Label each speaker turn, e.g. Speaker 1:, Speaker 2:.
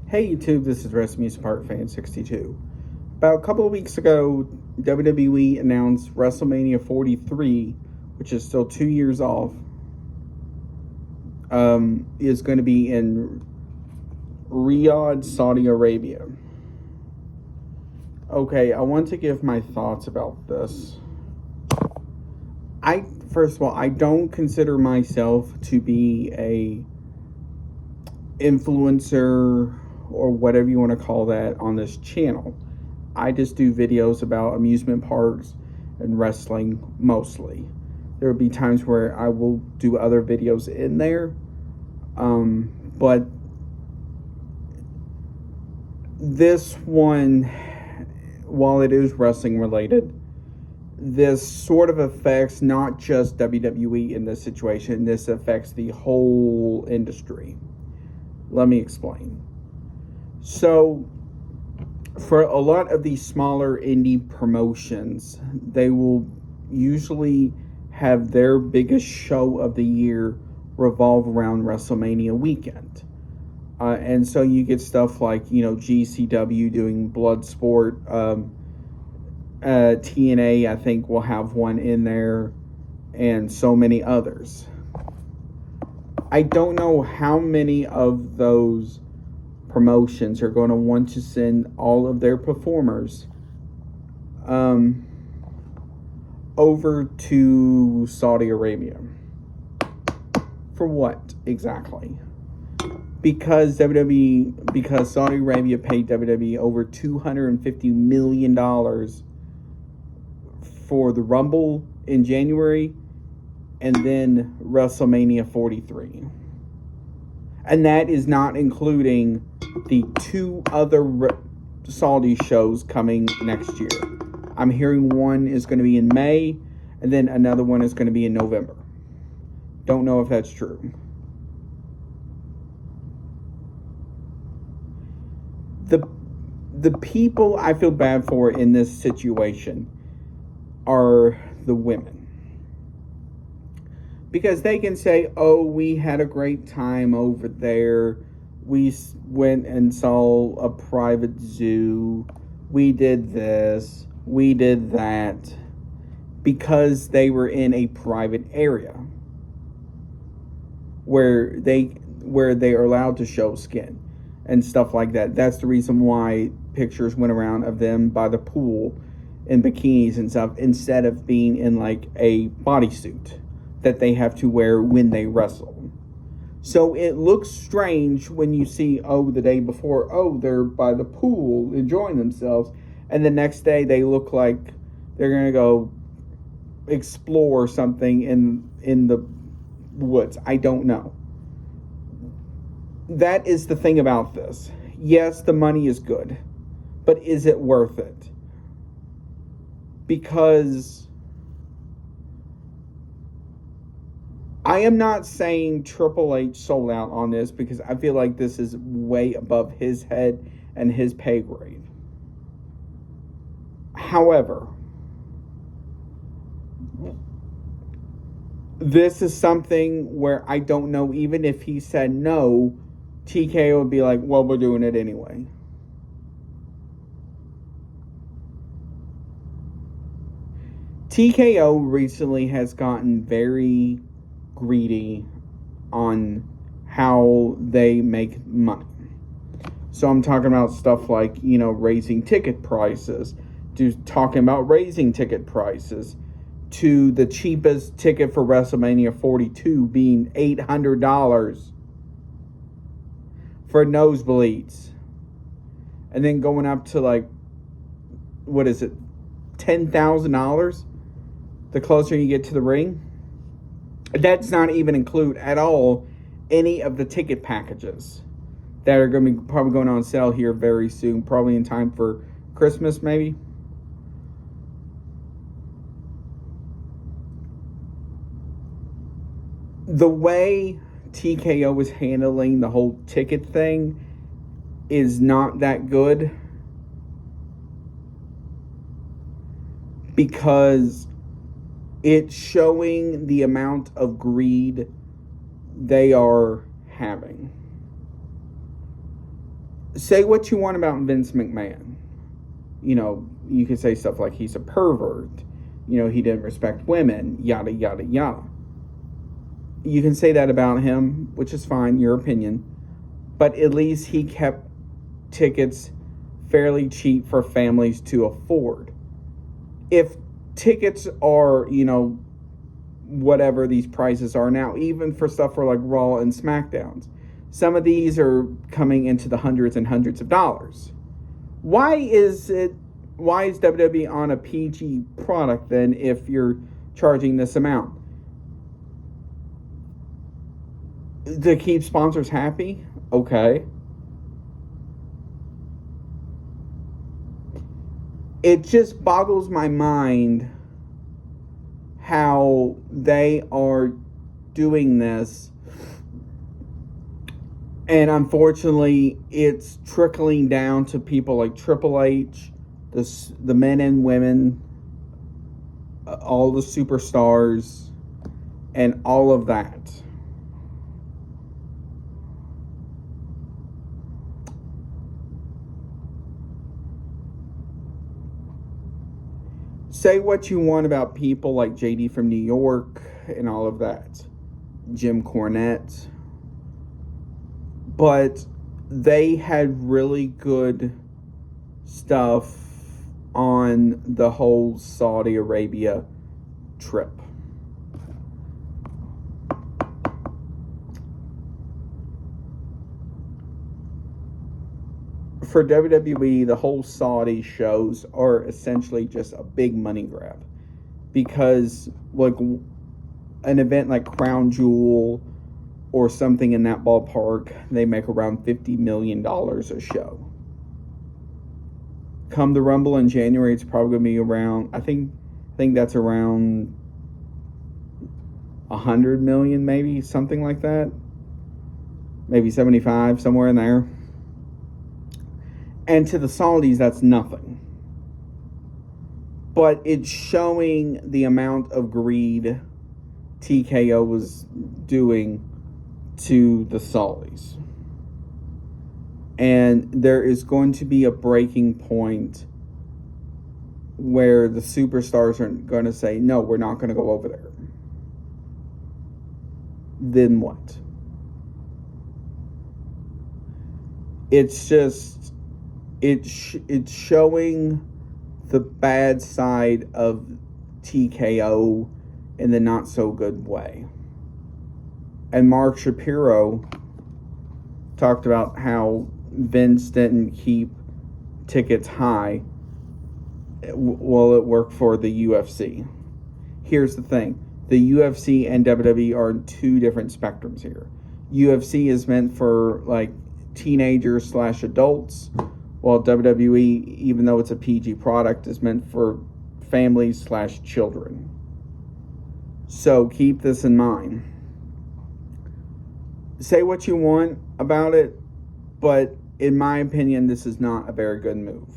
Speaker 1: Hey YouTube, this is WrestleMania Park Fan 62. About a couple of weeks ago, WWE announced WrestleMania 43, which is still 2 years off, is going to be in Riyadh, Saudi Arabia. Okay, I want to give my thoughts about this. First of all, I don't consider myself to be a influencer or whatever you want to call that on this channel. I just do videos about amusement parks and wrestling mostly. There will be times where I will do other videos in there, but this one, while it is wrestling related, this sort of affects not just WWE in this situation. This affects the whole industry. Let me explain. So, for a lot of these smaller indie promotions, they will usually have their biggest show of the year revolve around WrestleMania weekend. And so you get stuff like, GCW doing Bloodsport. TNA, I think, will have one in there, and so many others. I don't know how many of those promotions are going to want to send all of their performers over to Saudi Arabia. For what exactly? Because Saudi Arabia paid WWE over $250 million for the Rumble in January and then WrestleMania 43. And that is not including the two other Saudi shows coming next year. I'm hearing one is going to be in May, and then another one is going to be in November. Don't know if that's true. The people I feel bad for in this situation are the women. Because they can say, oh, we had a great time over there. We went and saw a private zoo. We did this. We did that. Because they were in a private area where they are allowed to show skin and stuff like that. That's the reason why pictures went around of them by the pool in bikinis and stuff instead of being in like a bodysuit that they have to wear when they wrestle. So it looks strange when you see, the day before, they're by the pool enjoying themselves, and the next day they look like they're going to go explore something in the woods. I don't know. That is the thing about this. Yes, the money is good, but is it worth it? Because I am not saying Triple H sold out on this, because I feel like this is way above his head and his pay grade. However, this is something where I don't know, even if he said no, TKO would be like, well, we're doing it anyway. TKO recently has gotten very greedy on how they make money. So I'm talking about stuff like, raising ticket prices, talking about raising ticket prices to the cheapest ticket for WrestleMania 42 being $800 for nosebleeds. And then going up to $10,000 the closer you get to the ring. That's not even include at all any of the ticket packages that are going to be probably going on sale here very soon, probably in time for Christmas maybe. The way TKO is handling the whole ticket thing is not that good, because it's showing the amount of greed they are having. Say what you want about Vince McMahon. You know, you could say stuff like he's a pervert. You know, he didn't respect women, yada, yada, yada. You can say that about him, which is fine, your opinion. But at least he kept tickets fairly cheap for families to afford. If tickets are, you know, whatever these prices are now, even for stuff for like Raw and SmackDowns, some of these are coming into the hundreds and hundreds of dollars. Why is WWE on a PG product then if you're charging this amount? To keep sponsors happy? Okay. It just boggles my mind how they are doing this. And unfortunately, it's trickling down to people like Triple H, the men and women, all the superstars, and all of that. Say what you want about people like JD from New York and all of that, Jim Cornette, but they had really good stuff on the whole Saudi Arabia trip. For WWE, the whole Saudi shows are essentially just a big money grab, because like an event like Crown Jewel or something in that ballpark, they make around $50 million a show. Come the Rumble in January, it's probably going to be around, I think that's around 100 million, maybe, something like that. Maybe 75, somewhere in there. And to the Saudis, that's nothing. But it's showing the amount of greed TKO was doing to the Saudis. And there is going to be a breaking point where the superstars are going to say, no, we're not going to go over there. Then what? It's just, it's showing the bad side of TKO in the not so good way. And Mark Shapiro talked about how Vince didn't keep tickets high while it worked for the UFC. Here's the thing. The UFC and WWE are in two different spectrums here. UFC is meant for like teenagers / adults, while WWE, even though it's a PG product, is meant for families / children. So keep this in mind. Say what you want about it, but in my opinion, this is not a very good move.